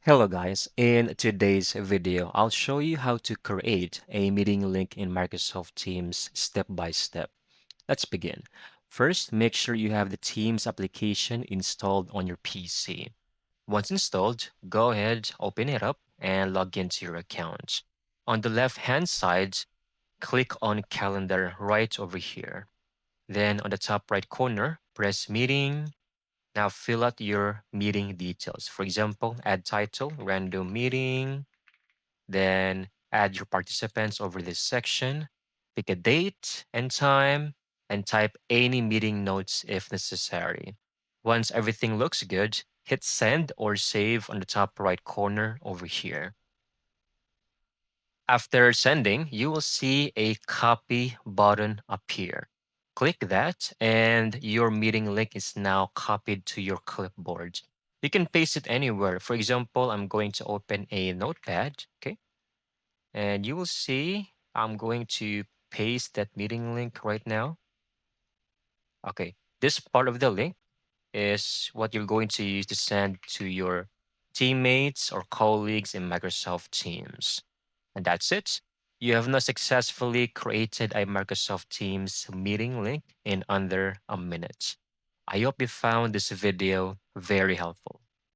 Hello guys, in today's video, I'll show you how to create a meeting link in Microsoft Teams step by step. Let's begin. First, make sure you have the Teams application installed on your PC. Once installed, go ahead, open it up, and log into your account. On the left-hand side, click on Calendar right over here. Then on the top right corner, press Meeting. Now fill out your meeting details. For example, add title, random meeting, then add your participants over this section, pick a date and time, and type any meeting notes if necessary. Once everything looks good, hit send or save on the top right corner over here. After sending, you will see a copy button appear. Click that and your meeting link is now copied to your clipboard. You can paste it anywhere. For example, I'm going to open a notepad, okay? And you will see I'm going to paste that meeting link right now. Okay, this part of the link is what you're going to use to send to your teammates or colleagues in Microsoft Teams. And that's it. You have now successfully created a Microsoft Teams meeting link in under a minute. I hope you found this video very helpful.